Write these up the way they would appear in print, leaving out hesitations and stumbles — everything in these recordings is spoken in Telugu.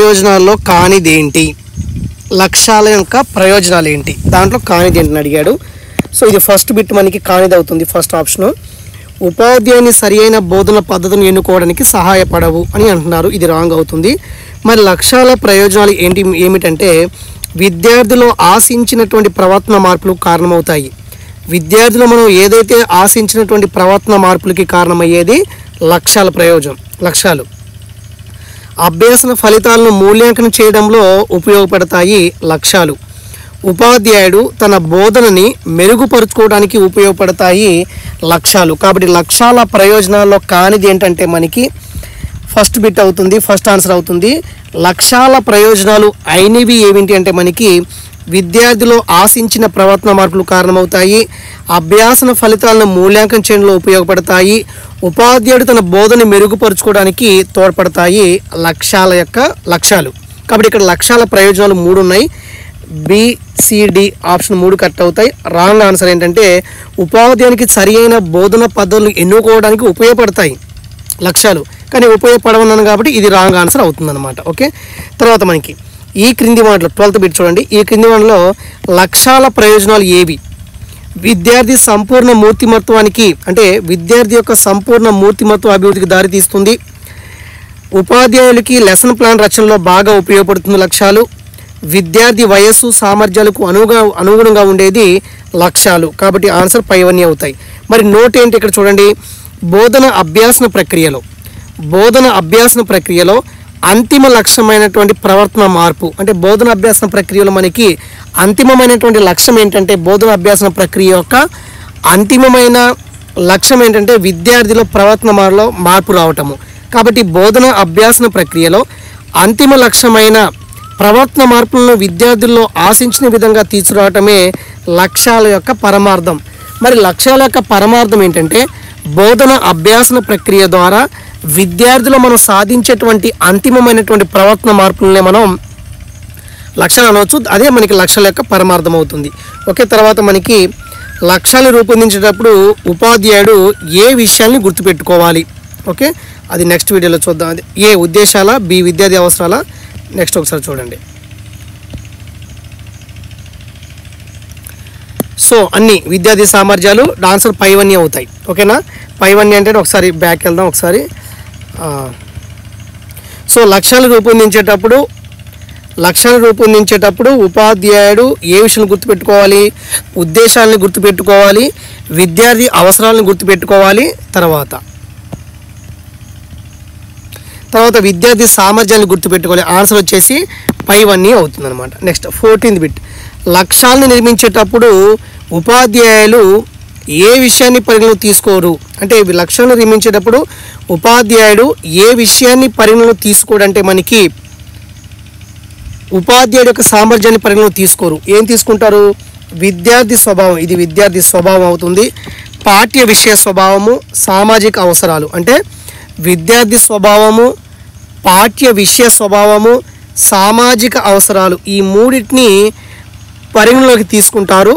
ప్రయోజనాల్లో కానిదేంటి, లక్ష్యాల యొక్క ప్రయోజనాలు ఏంటి, దాంట్లో కానిది ఏంటని అడిగాడు. సో ఇది ఫస్ట్ బిట్ మనకి కానిది అవుతుంది. ఫస్ట్ ఆప్షన్ ఉపాధ్యాయుని సరి అయిన బోధన పద్ధతిని ఎన్నుకోవడానికి సహాయపడవు అని అంటున్నారు. ఇది రాంగ్ అవుతుంది. మరి లక్ష్యాల ప్రయోజనాలు ఏమిటంటే విద్యార్థులు ఆశించినటువంటి ప్రవర్తన మార్పులు కారణమవుతాయి. విద్యార్థులు మనం ఏదైతే ఆశించినటువంటి ప్రవర్తన మార్పులకి కారణమయ్యేది లక్ష్యాలు. అభ్యాసన ఫలితాలను మూల్యాంకనం చేయడంలో ఉపయోగపడతాయి లక్ష్యాలు. ఉపాధ్యాయుడు తన బోధనని మెరుగుపరుచుకోవడానికి ఉపయోగపడతాయి లక్ష్యాలు. కాబట్టి లక్ష్యాల ప్రయోజనాల్లో కానిది ఏంటంటే మనకి ఫస్ట్ బిట్ అవుతుంది, ఫస్ట్ ఆన్సర్ అవుతుంది. లక్ష్యాల ప్రయోజనాలు అయినవి ఏమిటి అంటే మనకి విద్యార్థులు ఆశించిన ప్రవర్తన మార్పులు కారణమవుతాయి, అభ్యాసన ఫలితాలను మూల్యాంకనం చేయడంలో ఉపయోగపడతాయి, ఉపాధ్యాయుడు తన బోధన మెరుగుపరుచుకోవడానికి తోడ్పడతాయి లక్ష్యాలు. కాబట్టి ఇక్కడ లక్ష్యాల ప్రయోజనాలు 3 ఉన్నాయి. BCD ఆప్షన్ 3 కరెక్ట్ అవుతాయి. రాంగ్ ఆన్సర్ ఏంటంటే ఉపాధ్యాయునికి సరి అయిన బోధన పద్ధతులు ఎన్నుకోవడానికి ఉపయోగపడతాయి లక్ష్యాలు, కానీ ఉపయోగపడవన్నాను కాబట్టి ఇది రాంగ్ ఆన్సర్ అవుతుందన్నమాట. ఓకే, తర్వాత మనకి ఈ క్రింది వాటిలో 12th బిట్ చూడండి. ఈ క్రింది వాటిలో లక్ష్యాల ప్రయోజనాలు ఏవి? విద్యార్థి సంపూర్ణ మూర్తిమత్వానికి అంటే విద్యార్థి యొక్క సంపూర్ణ మూర్తిమత్వ అభివృద్ధికి దారితీస్తుంది. ఉపాధ్యాయులకి లెసన్ ప్లాన్ రచనలో బాగా ఉపయోగపడుతుంది లక్ష్యాలు. విద్యార్థి వయస్సు సామర్థ్యాలకు అనుగుణంగా ఉండేది లక్ష్యాలు. కాబట్టి ఆన్సర్ పైవన్నీ అవుతాయి. మరి నోట్ ఏంటి ఇక్కడ చూడండి. బోధన అభ్యాసన ప్రక్రియలో అంతిమ లక్ష్యమైనటువంటి ప్రవర్తన మార్పు అంటే బోధన అభ్యాసన ప్రక్రియలో మనకి అంతిమమైనటువంటి లక్ష్యం ఏంటంటే బోధన అభ్యాసన ప్రక్రియ యొక్క అంతిమమైన లక్ష్యం ఏంటంటే విద్యార్థిలో ప్రవర్తన మార్పు రావటము. కాబట్టి బోధన అభ్యాసన ప్రక్రియలో అంతిమ లక్ష్యమైన ప్రవర్తన మార్పులను విద్యార్థుల్లో ఆశించిన విధంగా తీసుకురావటమే లక్ష్యాల యొక్క పరమార్థం. మరి లక్ష్యాల యొక్క పరమార్థం ఏంటంటే బోధన అభ్యాసన ప్రక్రియ ద్వారా విద్యార్థులు మనం సాధించేటువంటి అంతిమమైనటువంటి ప్రవర్తన మార్పులనే మనం లక్ష్యాలు అనవచ్చు. అదే మనకి లక్ష్యాల యొక్క పరమార్థం అవుతుంది. ఓకే, తర్వాత మనకి లక్ష్యాలు రూపొందించేటప్పుడు ఉపాధ్యాయుడు ఏ విషయాల్ని గుర్తుపెట్టుకోవాలి? ఓకే, అది నెక్స్ట్ వీడియోలో చూద్దాం. అది ఏ ఉద్దేశాల, బి విద్యార్థి అవసరాల. నెక్స్ట్ ఒకసారి చూడండి. సో అన్ని విద్యార్థి సామర్థ్యాలు ఆన్సర్ పైవన్నీ అవుతాయి. ఓకేనా, పైవన్నీ అంటే ఒకసారి బ్యాక్ వెళ్దాం ఒకసారి. సో లక్ష్యాలు రూపొందించేటప్పుడు ఉపాధ్యాయుడు ఏ విషయాన్ని గుర్తుపెట్టుకోవాలి? ఉద్దేశాలను గుర్తుపెట్టుకోవాలి, విద్యార్థి అవసరాలను గుర్తుపెట్టుకోవాలి, తర్వాత విద్యార్థి సామర్థ్యాన్ని గుర్తుపెట్టుకోవాలి. ఆన్సర్ వచ్చేసి పైవన్నీ అవుతుంది అనమాట. Next 14th bit. లక్ష్యాలను నిర్మించేటప్పుడు ఉపాధ్యాయులు ఏ విషయాన్ని పరిగణలో తీసుకోరు? అంటే లక్ష్యాలను నిర్మించేటప్పుడు ఉపాధ్యాయుడు ఏ విషయాన్ని పరిగణలో తీసుకోడంటే మనకి ఉపాధ్యాయుడు యొక్క సామర్థ్యాన్ని పరిగణలో తీసుకోరు. ఏం తీసుకుంటారు? విద్యార్థి స్వభావం, ఇది విద్యార్థి స్వభావం అవుతుంది. పాఠ్య విషయ స్వభావము, సామాజిక అవసరాలు అంటే విద్యార్థి స్వభావము, పాఠ్య విషయ స్వభావము, సామాజిక అవసరాలు ఈ మూడింటిని పరిగణలోకి తీసుకుంటారు.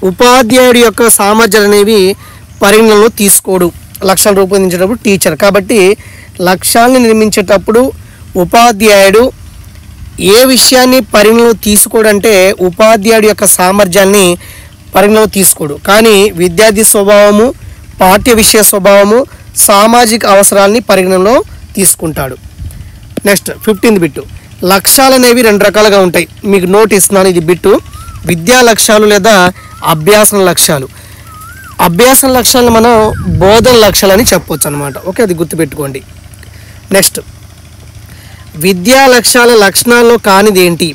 ఉపాధ్యాయుడి యొక్క సామర్థ్యాలు అనేవి పరిగణనలో తీసుకోడు లక్ష్యాలు రూపొందించేటప్పుడు టీచర్. కాబట్టి లక్ష్యాలను నిర్మించేటప్పుడు ఉపాధ్యాయుడు ఏ విషయాన్ని పరిగణలో తీసుకోడంటే ఉపాధ్యాయుడి యొక్క సామర్థ్యాన్ని పరిగణలో తీసుకోడు, కానీ విద్యార్థి స్వభావము, పాఠ్య విషయ స్వభావము, సామాజిక అవసరాలని పరిగణనలో తీసుకుంటాడు. Next 15th bit. లక్ష్యాలు అనేవి 2 రకాలుగా ఉంటాయి. మీకు నోట్ ఇస్తున్నాను, ఇది బిట్టు. విద్యా లక్ష్యాలు లేదా అభ్యాసన లక్ష్యాలు. అభ్యాసన లక్ష్యాలను మనం బోధన లక్ష్యాలు అని చెప్పవచ్చు అనమాట. ఓకే, అది గుర్తుపెట్టుకోండి. నెక్స్ట్ విద్యా లక్ష్యాల లక్షణాల్లో కానిదేంటి?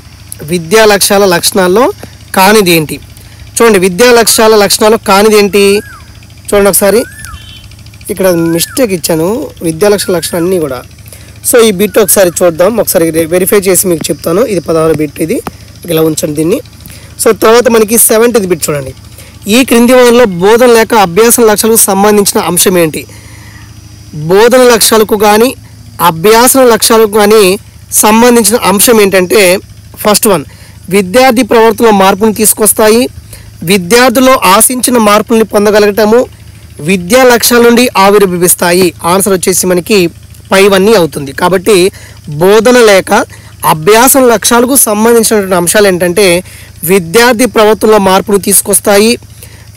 విద్యా లక్ష్యాల లక్షణాల్లో కానిదేంటి? చూడండి, విద్యా లక్ష్యాల లక్షణాల్లో కానిదేంటి చూడండి ఒకసారి. ఇక్కడ మిస్టేక్ ఇచ్చాను, విద్యా లక్షణాలు అన్నీ కూడా. సో ఈ బిట్ ఒకసారి చూద్దాం, ఒకసారి వెరిఫై చేసి మీకు చెప్తాను. ఇది 16వ బిట్, ఇది ఇలా ఉంచండి దీన్ని. సో తర్వాత మనకి 70th బిట్ చూడండి. ఈ క్రింది వాటిలో బోధన లేక అభ్యాసన లక్ష్యాలకు సంబంధించిన అంశం ఏంటి? బోధన లక్ష్యాలకు కానీ అభ్యాసన లక్ష్యాలకు కానీ సంబంధించిన అంశం ఏంటంటే ఫస్ట్ వన్, విద్యార్థి ప్రవర్తనలో మార్పును తీసుకొస్తాయి, విద్యార్థుల్లో ఆశించిన మార్పుల్ని పొందగలగటము, విద్యా లక్ష్యాల నుండి ఆవిర్భవిస్తాయి. ఆన్సర్ వచ్చేసి మనకి పైవన్నీ అవుతుంది. కాబట్టి బోధన లేక అభ్యాసం లక్ష్యాలకు సంబంధించినటువంటి అంశాలు ఏంటంటే విద్యార్థి ప్రవర్తనలో మార్పును తీసుకొస్తాయి,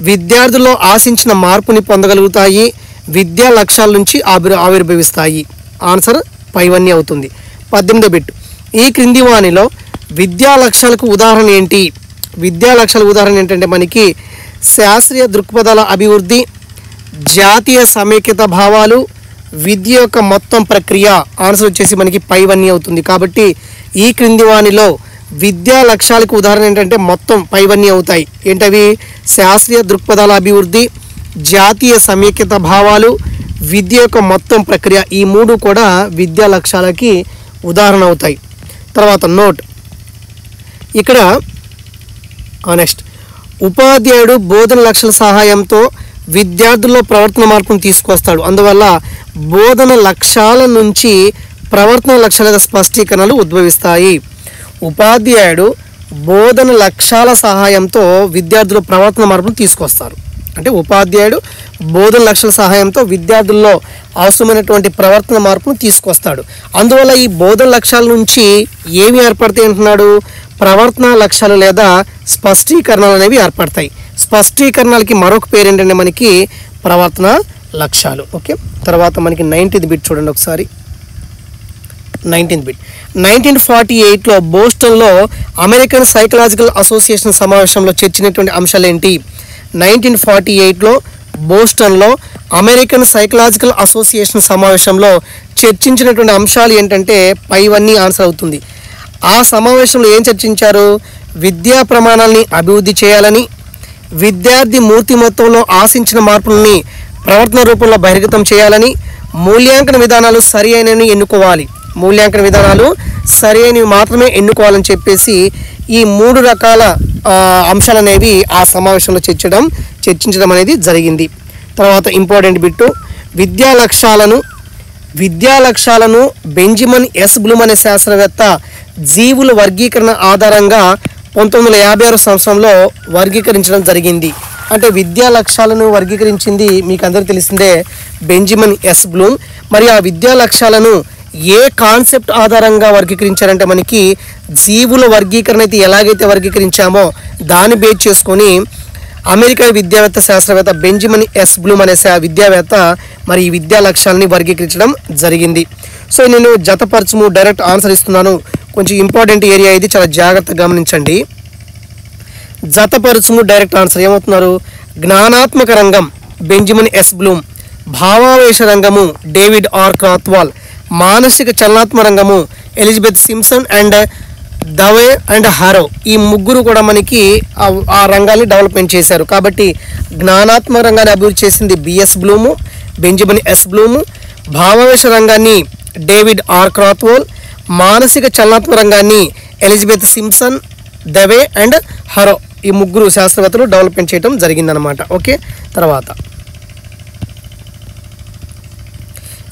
విద్యార్థుల్లో ఆశించిన మార్పుని పొందగలుగుతాయి, విద్యా లక్ష్యాల నుంచి ఆవిర్భవిస్తాయి. ఆన్సర్ పైవన్నీ అవుతుంది. 18వ బిట్, ఈ క్రింది వానిలో విద్యా లక్ష్యాలకు ఉదాహరణ ఏంటి? విద్యా లక్ష్యాల ఉదాహరణ ఏంటంటే మనకి శాస్త్రీయ దృక్పథాల అభివృద్ధి, జాతీయ సమైక్యత భావాలు, విద్య యొక్క మొత్తం ప్రక్రియ. ఆన్సర్ వచ్చేసి మనకి పైవన్నీ అవుతుంది. కాబట్టి ఈ క్రింది వానిలో విద్యా లక్ష్యాలకు ఉదాహరణ ఏంటంటే మొత్తం పైవన్నీ అవుతాయి. ఏంటవి? శాస్త్రీయ దృక్పథాల అభివృద్ధి, జాతీయ సమైక్యత భావాలు, విద్య యొక్క మొత్తం ప్రక్రియ. ఈ మూడు కూడా విద్యా లక్ష్యాలకి ఉదాహరణ అవుతాయి. తర్వాత నోట్ ఇక్కడ నెక్స్ట్, ఉపాధ్యాయుడు బోధన లక్ష్యాల సహాయంతో విద్యార్థుల్లో ప్రవర్తన మార్పును తీసుకొస్తాడు. అందువల్ల బోధన లక్ష్యాల నుంచి ప్రవర్తన లక్ష్యాల స్పష్టీకరణలు ఉద్భవిస్తాయి. ఉపాధ్యాయుడు బోధన లక్ష్యాల సహాయంతో విద్యార్థుల ప్రవర్తన మార్పును తీసుకొస్తారు. అంటే ఉపాధ్యాయుడు బోధన లక్ష్యాల సహాయంతో విద్యార్థుల్లో అవసరమైనటువంటి ప్రవర్తన మార్పును తీసుకొస్తాడు. అందువల్ల ఈ బోధన లక్ష్యాల నుంచి ఏమి ఏర్పడతాయి అంటున్నాడు? ప్రవర్తన లక్ష్యాలు లేదా స్పష్టీకరణలు అనేవి ఏర్పడతాయి. స్పష్టీకరణలకి మరొక పేరు ఏంటంటే మనకి ప్రవర్తన లక్ష్యాలు. ఓకే, తర్వాత మనకి 19th బిట్ చూడండి ఒకసారి. 19th బిట్, 1948లో బోస్టన్లో అమెరికన్ సైకలాజికల్ అసోసియేషన్ సమావేశంలో చర్చించినటువంటి అంశాలు ఏంటి? 1948లో బోస్టన్లో అమెరికన్ సైకలాజికల్ అసోసియేషన్ సమావేశంలో చర్చించినటువంటి అంశాలు ఏంటంటే పైవన్నీ ఆన్సర్ అవుతుంది. ఆ సమావేశంలో ఏం చర్చించారు? విద్యా ప్రమాణాలని అభివృద్ధి చేయాలని, విద్యార్థి మూర్తిమత్వంలో ఆశించిన మార్పులని ప్రవర్తన రూపంలో బహిర్గతం చేయాలని, మూల్యాంకన విధానాలు సరి అయినవి ఎన్నుకోవాలి, మూల్యాంకన విధానాలు సరి అయినవి మాత్రమే ఎన్నుకోవాలని చెప్పేసి ఈ 3 రకాల అంశాలు అనేవి ఆ సమావేశంలో చర్చించడం అనేది జరిగింది. తర్వాత ఇంపార్టెంట్ బిట్టు, విద్యా లక్ష్యాలను బెంజమిన్ ఎస్ బ్లూమ్ అనే శాస్త్రవేత్త జీవుల వర్గీకరణ ఆధారంగా 1956 సంవత్సరంలో వర్గీకరించడం జరిగింది. అంటే విద్యా లక్ష్యాలను వర్గీకరించింది మీకు అందరికీ తెలిసిందే బెంజమిన్ ఎస్ బ్లూమ్. మరి ఆ విద్యా లక్ష్యాలను ఏ కాన్సెప్ట్ ఆధారంగా వర్గీకరించారంటే మనకి జీవుల వర్గీకరణ అయితే ఎలాగైతే వర్గీకరించామో దాన్ని బేస్ చేసుకొని అమెరికా విద్యావేత్త శాస్త్రవేత్త బెంజమిన్ ఎస్ బ్లూమ్ అనే విద్యావేత్త మరి ఈ విద్యా లక్ష్యాలని వర్గీకరించడం జరిగింది. సో నేను జతపరచుము డైరెక్ట్ ఆన్సర్ ఇస్తున్నాను. కొంచెం ఇంపార్టెంట్ ఏరియా ఇది, చాలా జాగ్రత్తగా గమనించండి. జతపరచుము డైరెక్ట్ ఆన్సర్ ఏమవుతున్నారు? జ్ఞానాత్మక రంగం బెంజమిన్ ఎస్ బ్లూమ్, భావావేశ రంగము డేవిడ్ ఆర్ క్రాత్వాల్, మానసిక చలనాత్మక రంగము Elizabeth Simpson and Dave and Harrow. ఈ ముగ్గురు కూడా మనకి ఆ రంగాన్ని డెవలప్మెంట్ చేశారు. కాబట్టి జ్ఞానాత్మక రంగాన్ని అభివృద్ధి చేసింది బిఎస్ బ్లూము, బెంజమిన్ ఎస్ బ్లూము, భావావేశ రంగాన్ని డేవిడ్ ఆర్ క్రాత్వాల్, మానసిక చలనాత్మక రంగాన్ని Elizabeth Simpson, Dave and Harrow. ఈ ముగ్గురు శాస్త్రవేత్తలు డెవలప్మెంట్ చేయడం జరిగిందనమాట. ఓకే, తర్వాత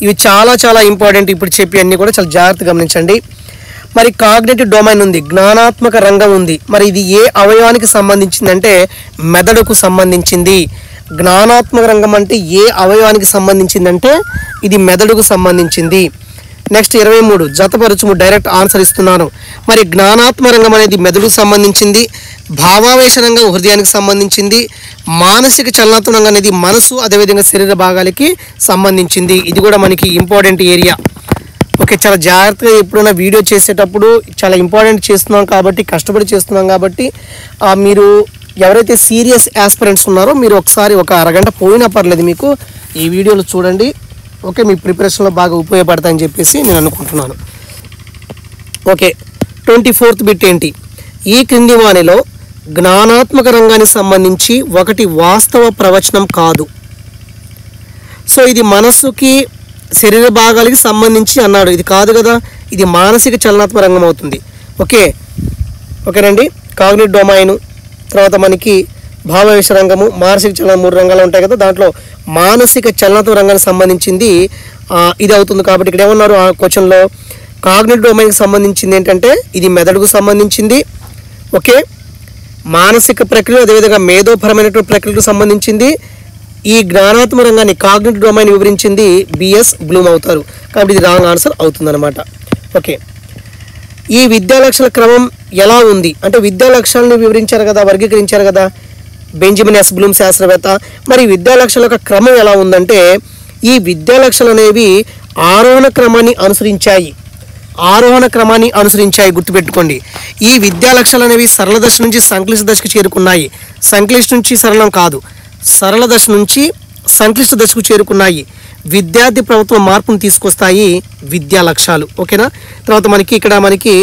ఇవి చాలా చాలా ఇంపార్టెంట్. ఇప్పుడు చెప్పి అన్నీ కూడా చాలా జాగ్రత్తగా గమనించండి. మరి కాగ్నిటివ్ డొమైన్ ఉంది, జ్ఞానాత్మక రంగం ఉంది. మరి ఇది ఏ అవయవానికి సంబంధించిందంటే మెదడుకు సంబంధించింది. జ్ఞానాత్మక రంగం అంటే ఏ అవయవానికి సంబంధించిందంటే ఇది మెదడుకు సంబంధించింది. నెక్స్ట్ 23 జతపరచుము డైరెక్ట్ ఆన్సర్ ఇస్తున్నాను. మరి జ్ఞానాత్మక రంగం అనేది మెదడుకు సంబంధించింది, భావావేశ రంగం హృదయానికి సంబంధించింది, మానసిక చలనాత్మక రంగం అనేది మనసు అదేవిధంగా శరీర భాగాలకి సంబంధించింది. ఇది కూడా మనకి ఇంపార్టెంట్ ఏరియా. ఓకే, చాలా జాగ్రత్తగా ఎప్పుడైనా వీడియో చేసేటప్పుడు చాలా ఇంపార్టెంట్ చేస్తున్నాం కాబట్టి, కష్టపడి చేస్తున్నాం కాబట్టి మీరు ఎవరైతే సీరియస్ ఆస్పిరెంట్స్ ఉన్నారో మీరు ఒకసారి ఒక అరగంట పోయినా పర్లేదు మీకు ఈ వీడియోలు చూడండి. ఓకే, మీ ప్రిపరేషన్లో బాగా ఉపయోగపడతాయని చెప్పేసి నేను అనుకుంటున్నాను. ఓకే, 24th బిట్ ఏంటి? ఈ క్రింది వానిలో జ్ఞానాత్మక రంగానికి సంబంధించి ఒకటి వాస్తవ ప్రవచనం కాదు. సో ఇది మనస్సుకి శరీర భాగాలకి సంబంధించి అన్నాడు, ఇది కాదు కదా, ఇది మానసిక చలనాత్మక రంగం అవుతుంది. ఓకేనండి. కాగ్నిటివ్ డొమైన్, తర్వాత మనకి భావావేశ రంగము, మానసిక చలన 3 రంగాలు ఉంటాయి కదా, దాంట్లో మానసిక చలనాత్మక రంగానికి సంబంధించింది ఇది అవుతుంది. కాబట్టి ఇక్కడ ఏమన్నారు ఆ క్వశ్చన్లో? కాగ్నిటివ్ డొమైన్కి సంబంధించింది ఏంటంటే ఇది మెదడుకు సంబంధించింది. ఓకే, మానసిక ప్రక్రియ అదేవిధంగా మేధోపరమైనటువంటి ప్రక్రియకు సంబంధించింది. ఈ జ్ఞానాత్మక రంగాన్ని కాగ్నిటివ్ డొమైన్ వివరించింది బిఎస్ బ్లూమ్ అవుతారు. కాబట్టి ఇది రాంగ్ ఆన్సర్ అవుతుందన్నమాట. ఓకే, ఈ విద్యా లక్ష్యాల క్రమం ఎలా ఉంది అంటే విద్యా లక్ష్యాలను వివరించారు కదా, వర్గీకరించారు కదా బెంజమిన్ ఎస్ బ్లూమ్ శాస్త్రవేత్త. మరి విద్యా లక్ష్యాల యొక్క క్రమం ఎలా ఉందంటే ఈ విద్యా లక్ష్యాలు అనేవి ఆరోహణ క్రమాన్ని అనుసరించాయి గుర్తుపెట్టుకోండి. ఈ విద్యా లక్ష్యాలు అనేవి సరళ దశ నుంచి సంక్లిష్ట దశకు చేరుకున్నాయి. సంక్లిష్ట నుంచి సరళం కాదు, సరళ దశ నుంచి సంక్లిష్ట దశకు చేరుకున్నాయి. విద్యార్థి ప్రభుత్వం మార్పును తీసుకొస్తాయి విద్యా లక్ష్యాలు. ఓకేనా. తర్వాత మనకి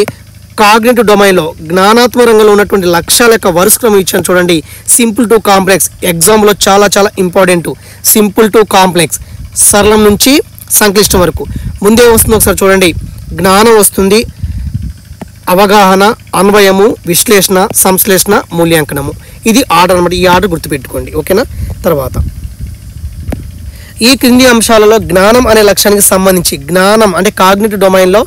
కాగ్నిటివ్ డొమైన్లో జ్ఞానాత్మక రంగంలో ఉన్నటువంటి లక్ష్యాల యొక్క వరుస క్రమం ఇచ్చాను చూడండి. సింపుల్ టు కాంప్లెక్స్ ఎగ్జామ్లో చాలా చాలా ఇంపార్టెంట్. సింపుల్ టు కాంప్లెక్స్, సరళం నుంచి సంక్లిష్టం వరకు. ముందే వస్తుంది ఒకసారి చూడండి. జ్ఞానం వస్తుంది, అవగాహన, అన్వయము, విశ్లేషణ, సంశ్లేషణ, మూల్యాంకనము. ఇది ఆర్డర్ అన్నమాట. ఈ ఆర్డర్ గుర్తుపెట్టుకోండి. ఓకేనా. తర్వాత ఈ క్రింది అంశాలలో జ్ఞానం అనే లక్ష్యానికి సంబంధించి, జ్ఞానం అంటే కాగ్నిటివ్ డొమైన్లో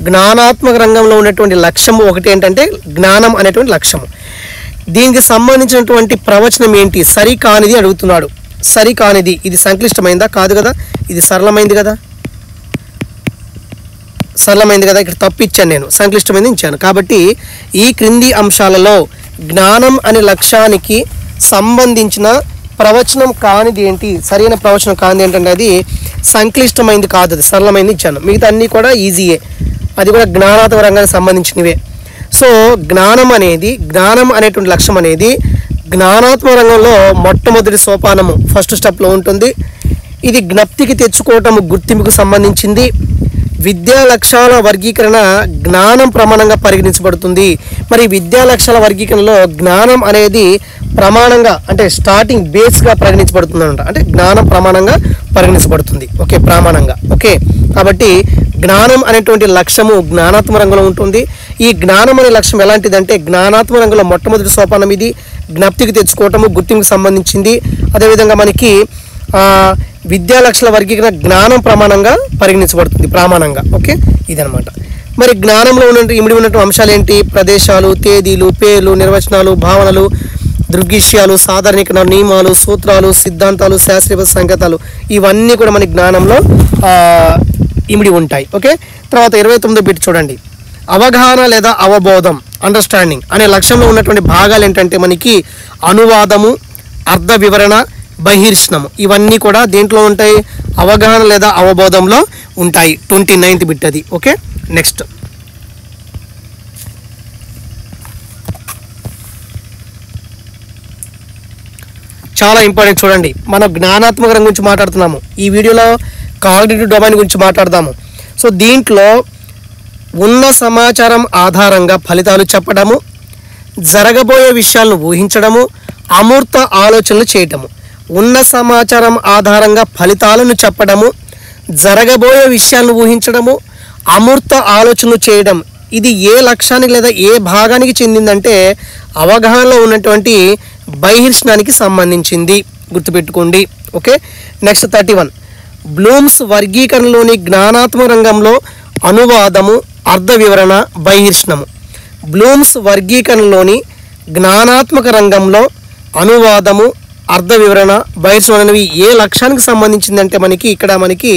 జ్ఞానాత్మక రంగంలో ఉన్నటువంటి లక్ష్యము ఒకటి ఏంటంటే జ్ఞానం అనేటువంటి లక్ష్యము. దీనికి సంబంధించినటువంటి ప్రవచనం ఏంటి? సరికానిది అడుగుతున్నాడు. సరికానిది ఇది సంక్లిష్టమైందా? కాదు కదా, ఇది సరళమైంది కదా. ఇక్కడ తప్పు ఇచ్చాను నేను, సంక్లిష్టమైంది ఇచ్చాను. కాబట్టి ఈ క్రింది అంశాలలో జ్ఞానం అనే లక్ష్యానికి సంబంధించిన ప్రవచనం కానిది ఏంటి? సరైన ప్రవచనం కానిది ఏంటంటే అది సంక్లిష్టమైంది కాదు, అది సరళమైంది ఇచ్చాను. మిగతా అన్నీ కూడా ఈజీయే, అది కూడా జ్ఞానాత్మక రంగానికి సంబంధించినవే. సో జ్ఞానం అనేటువంటి లక్ష్యం అనేది జ్ఞానాత్మక రంగంలో మొట్టమొదటి సోపానము, ఫస్ట్ స్టెప్లో ఉంటుంది. ఇది జ్ఞప్తికి తెచ్చుకోవటము, గుర్తింపుకు సంబంధించింది. విద్యా లక్ష్యాల వర్గీకరణ జ్ఞానం ప్రమాణంగా పరిగణించబడుతుంది. మరి విద్యా లక్ష్యాల వర్గీకరణలో జ్ఞానం అనేది ప్రమాణంగా అంటే స్టార్టింగ్ బేస్గా పరిగణించబడుతుంది అనమాట. అంటే జ్ఞానం ప్రమాణంగా పరిగణించబడుతుంది. ఓకే, ప్రమాణంగా. ఓకే, కాబట్టి జ్ఞానం అనేటువంటి లక్ష్యము జ్ఞానాత్మక రంగంలో ఉంటుంది. ఈ జ్ఞానం అనే లక్ష్యం ఎలాంటిదంటే జ్ఞానాత్మక రంగంలో మొట్టమొదటి సోపానం ఇది. జ్ఞప్తికి తెచ్చుకోవటము, గుర్తింపుకు సంబంధించింది. అదేవిధంగా మనకి విద్యా లక్ష్యాల వర్గీకరణ జ్ఞానం ప్రమాణంగా పరిగణించబడుతుంది, ప్రమాణంగా. ఓకే, ఇదనమాట. మరి జ్ఞానంలో ఇమిడి ఉన్నటువంటి అంశాలు ఏంటి? ప్రదేశాలు, తేదీలు, పేర్లు, నిర్వచనాలు, భావనలు, దృగ్విషయాలు, సాధారణీకరణ, నియమాలు, సూత్రాలు, సిద్ధాంతాలు, శాస్త్రీయ సంకేతాలు, ఇవన్నీ కూడా మన జ్ఞానంలో ఇమిడి ఉంటాయి. ఓకే, తర్వాత 29వ బిట్ చూడండి. అవగాహన లేదా అవబోధం, అండర్స్టాండింగ్ అనే లక్ష్యంలో ఉన్నటువంటి భాగాలు ఏంటంటే మనకి అనువాదము, అర్థ వివరణ, బహిర్షణము. ఇవన్నీ కూడా దేంట్లో ఉంటాయి? అవగాహన లేదా అవబోధంలో ఉంటాయి. 29th బిట్ అది. ఓకే, నెక్స్ట్ చాలా ఇంపార్టెంట్ చూడండి. మనం జ్ఞానాత్మక రంగం గురించి మాట్లాడుతున్నాము. ఈ వీడియోలో కాగ్నిటివ్ డొమైన్ గురించి మాట్లాడదాము. సో దీంట్లో ఉన్న సమాచారం ఆధారంగా ఫలితాలు చెప్పడము, జరగబోయే విషయాలను ఊహించడము, అమూర్త ఆలోచనలు చేయటము. ఉన్న సమాచారం ఆధారంగా ఫలితాలను చెప్పడము, జరగబోయే విషయాలను ఊహించడము, అమూర్త ఆలోచనలు చేయడం. ఇది ఏ లక్ష్యానికి లేదా ఏ భాగానికి చెందిందంటే అవగాహనలో ఉన్నటువంటి బహిర్షణానికి సంబంధించింది. గుర్తుపెట్టుకోండి. Okay, next 31. బ్లూమ్స్ వర్గీకరణలోని జ్ఞానాత్మక రంగంలో అనువాదము, అర్థ వివరణ, బహిర్షణము. బ్లూమ్స్ వర్గీకరణలోని జ్ఞానాత్మక రంగంలో అనువాదము, అర్థ వివరణ, బహిర్షణం అనేవి ఏ లక్ష్యానికి సంబంధించిందంటే మనకి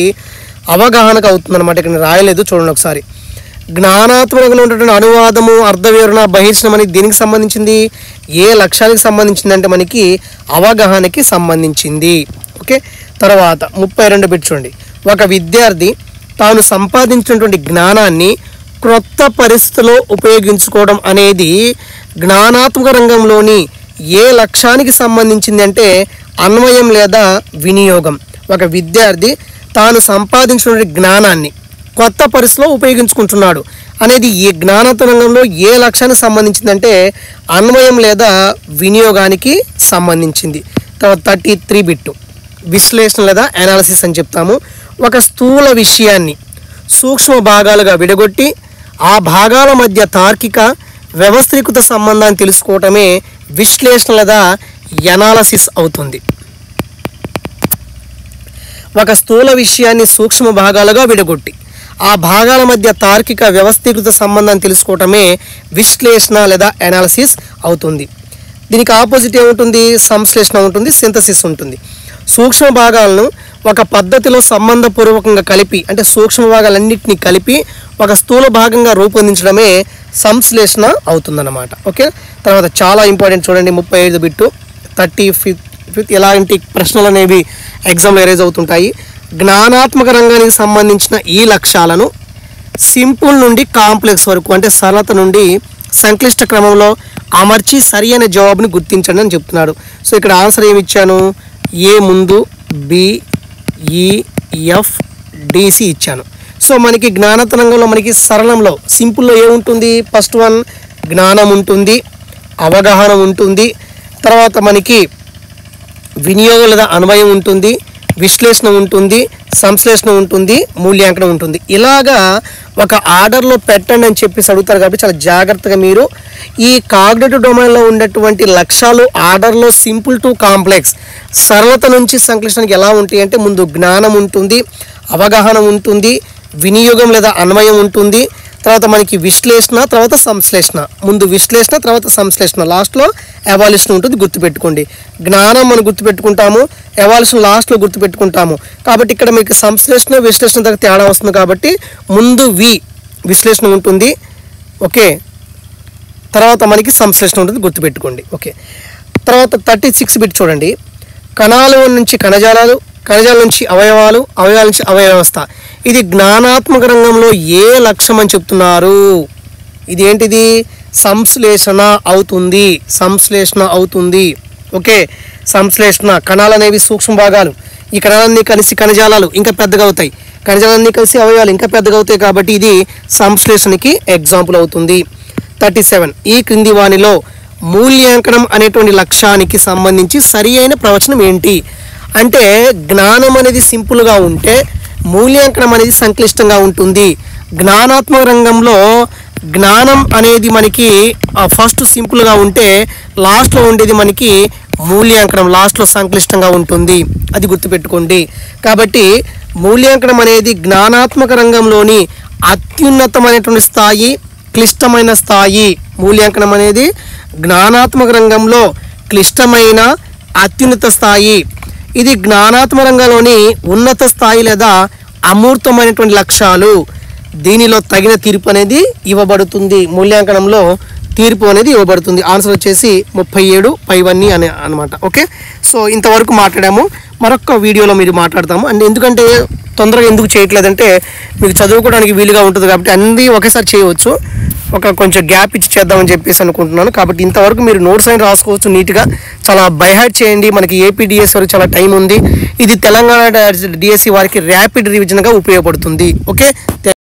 అవగాహనకు అవుతుంది అనమాట. ఇక్కడ రాయలేదు, చూడండి ఒకసారి. జ్ఞానాత్మకంగా ఉన్నటువంటి అనువాదము, అర్థ వివరణ, బహిర్షణం అనేది దేనికి సంబంధించింది? ఏ లక్ష్యానికి సంబంధించిందంటే మనకి అవగాహనకి సంబంధించింది. ఓకే, తర్వాత 32 బిట్ చూడండి. ఒక విద్యార్థి తాను సంపాదించినటువంటి జ్ఞానాన్ని క్రొత్త పరిస్థితుల్లో ఉపయోగించుకోవడం అనేది జ్ఞానాత్మక రంగంలోని ఏ లక్ష్యానికి సంబంధించింది అంటే అన్వయం లేదా వినియోగం. ఒక విద్యార్థి తాను సంపాదించినటువంటి జ్ఞానాన్ని కొత్త పరిస్థితిలో ఉపయోగించుకుంటున్నాడు అనేది ఈ జ్ఞానాత్మక రంగంలో ఏ లక్ష్యానికి సంబంధించిందంటే అన్వయం లేదా వినియోగానికి సంబంధించింది. తర్వాత 33 బిట్ విశ్లేషణ లేదా అనాలిసిస్ అని చెప్తాము. ఒక స్థూల విషయాన్ని సూక్ష్మ భాగాలుగా విడగొట్టి ఆ భాగాల మధ్య తార్కిక వ్యవస్థీకృత సంబంధాన్ని తెలుసుకోవటమే విశ్లేషణ లేదా అనాలిసిస్ అవుతుంది. ఒక స్థూల విషయాన్ని సూక్ష్మ భాగాలుగా విడగొట్టి ఆ భాగాల మధ్య తార్కిక వ్యవస్థీకృత సంబంధాన్ని తెలుసుకోవటమే విశ్లేషణ లేదా అనాలిసిస్ అవుతుంది. దీనికి ఆపోజిట్ ఏముంటుంది? సంశ్లేషణ ఉంటుంది, సింథసిస్ ఉంటుంది. సూక్ష్మ భాగాలను ఒక పద్ధతిలో సంబంధపూర్వకంగా కలిపి అంటే సూక్ష్మ భాగాలన్నింటినీ కలిపి ఒక స్థూల భాగంగా రూపొందించడమే సంశ్లేషణ అవుతుందన్నమాట. ఓకే, తర్వాత చాలా ఇంపార్టెంట్ చూడండి 35 బిట్టు 35 ఇలాంటి ప్రశ్నలు అనేవి ఎగ్జామ్లో ఎరేజ్ అవుతుంటాయి. జ్ఞానాత్మక రంగానికి సంబంధించిన ఈ లక్ష్యాలను సింపుల్ నుండి కాంప్లెక్స్ వరకు అంటే సరళత నుండి సంక్లిష్ట క్రమంలో అమర్చి సరి అయిన జవాబుని గుర్తించండి అని చెప్తున్నాడు. సో ఇక్కడ ఆన్సర్ ఏమి ఇచ్చాను, ఏ ముందు BEFDC ఇచ్చాను. సో మనకి జ్ఞానాత్మక రంగంలో మనకి సరళంలో సింపుల్లో ఏముంటుంది, ఫస్ట్ వన్ జ్ఞానం ఉంటుంది, అవగాహన ఉంటుంది, తర్వాత మనకి వినియోగం లేదా అన్వయం ఉంటుంది, విశ్లేషణ ఉంటుంది, సంశ్లేషణ ఉంటుంది, మూల్యాంకనం ఉంటుంది. ఇలాగా ఒక ఆర్డర్లో పెట్టండి అని చెప్పేసి అడుగుతారు కాబట్టి చాలా జాగ్రత్తగా మీరు ఈ కాగ్నిటివ్ డొమైన్లో ఉన్నటువంటి లక్ష్యాలు ఆర్డర్లో సింపుల్ టు కాంప్లెక్స్ సరళత నుంచి సంక్లిష్టానికి ఎలా ఉంటాయి అంటే ముందు జ్ఞానం ఉంటుంది, అవగాహన ఉంటుంది, వినియోగం లేదా అన్వయం ఉంటుంది, తర్వాత మనకి విశ్లేషణ, తర్వాత సంశ్లేషణ. ముందు విశ్లేషణ, తర్వాత సంశ్లేషణ, లాస్ట్లో ఎవాల్యూషన్ ఉంటుంది. గుర్తుపెట్టుకోండి, జ్ఞానం మనం గుర్తుపెట్టుకుంటాము, ఎవాల్యూషన్ లాస్ట్లో గుర్తుపెట్టుకుంటాము. కాబట్టి ఇక్కడ మీకు సంశ్లేషణ విశ్లేషణ దగ్గర తేడా వస్తుంది కాబట్టి ముందు విశ్లేషణ ఉంటుంది, ఓకే, తర్వాత మనకి సంశ్లేషణ ఉంటుంది, గుర్తుపెట్టుకోండి. ఓకే, తర్వాత 36 బిట్ చూడండి, కణాల నుంచి కణజాలాలు, కణజాల నుంచి అవయవాలు, అవయవాల నుంచి అవయవ వ్యవస్థ. ఇది జ్ఞానాత్మక రంగంలో ఏ లక్ష్యం అని చెప్తున్నారు, ఇది ఏంటిది, సంశ్లేషణ అవుతుంది, సంశ్లేషణ అవుతుంది. ఓకే, సంశ్లేషణ. కణాలు అనేవి సూక్ష్మ భాగాలు, ఈ కణాలన్నీ కలిసి కణజాలాలు ఇంకా పెద్దగా అవుతాయి, కణజాలన్నీ కలిసి అవయవాలు ఇంకా పెద్దగా అవుతాయి కాబట్టి ఇది సంశ్లేషణకి ఎగ్జాంపుల్ అవుతుంది. 37 ఈ క్రింది వానిలో మూల్యాంకనం అనేటువంటి లక్ష్యానికి సంబంధించి సరి అయిన ప్రవచనం ఏంటి అంటే జ్ఞానం అనేది సింపుల్గా ఉంటే మూల్యాంకనం అనేది సంక్లిష్టంగా ఉంటుంది. జ్ఞానాత్మక రంగంలో జ్ఞానం అనేది మనకి ఫస్ట్ సింపుల్గా ఉంటే లాస్ట్లో ఉండేది మనకి మూల్యాంకనం లాస్ట్లో సంక్లిష్టంగా ఉంటుంది, అది గుర్తుపెట్టుకోండి. కాబట్టి మూల్యాంకనం అనేది జ్ఞానాత్మక రంగంలోని అత్యున్నతమైనటువంటి స్థాయి, క్లిష్టమైన స్థాయి. మూల్యాంకనం అనేది జ్ఞానాత్మక రంగంలో క్లిష్టమైన అత్యున్నత స్థాయి. ఇది జ్ఞానాత్మక రంగంలోని ఉన్నత స్థాయి లేదా అమూర్తమైనటువంటి లక్ష్యాలు. దీనిలో తగిన తీర్పు అనేది ఇవ్వబడుతుంది, మూల్యాంకనంలో తీర్పు అనేది ఇవ్వబడుతుంది. ఆన్సర్ వచ్చేసి 37 పైవన్నీ అని అనమాట. ఓకే, సో ఇంతవరకు మాట్లాడాము, మరొక వీడియోలో మీరు మాట్లాడతాము. అండ్ ఎందుకంటే తొందరగా ఎందుకు చేయట్లేదంటే మీకు చదువుకోవడానికి వీలుగా ఉంటుంది కాబట్టి అన్నీ ఒకేసారి చేయవచ్చు, కొంచెం గ్యాప్ ఇచ్చి చేద్దామని చెప్పేసి అనుకుంటున్నాను. కాబట్టి ఇంతవరకు మీరు నోట్స్ అయినా రాసుకోవచ్చు నీట్గా, చాలా బైహార్ట్ చేయండి. మనకి ఏపీ డిఎస్సి వరకు చాలా టైం ఉంది. ఇది తెలంగాణ డిఎస్సి వారికి ర్యాపిడ్ రివిజన్గా ఉపయోగపడుతుంది. Okay, thank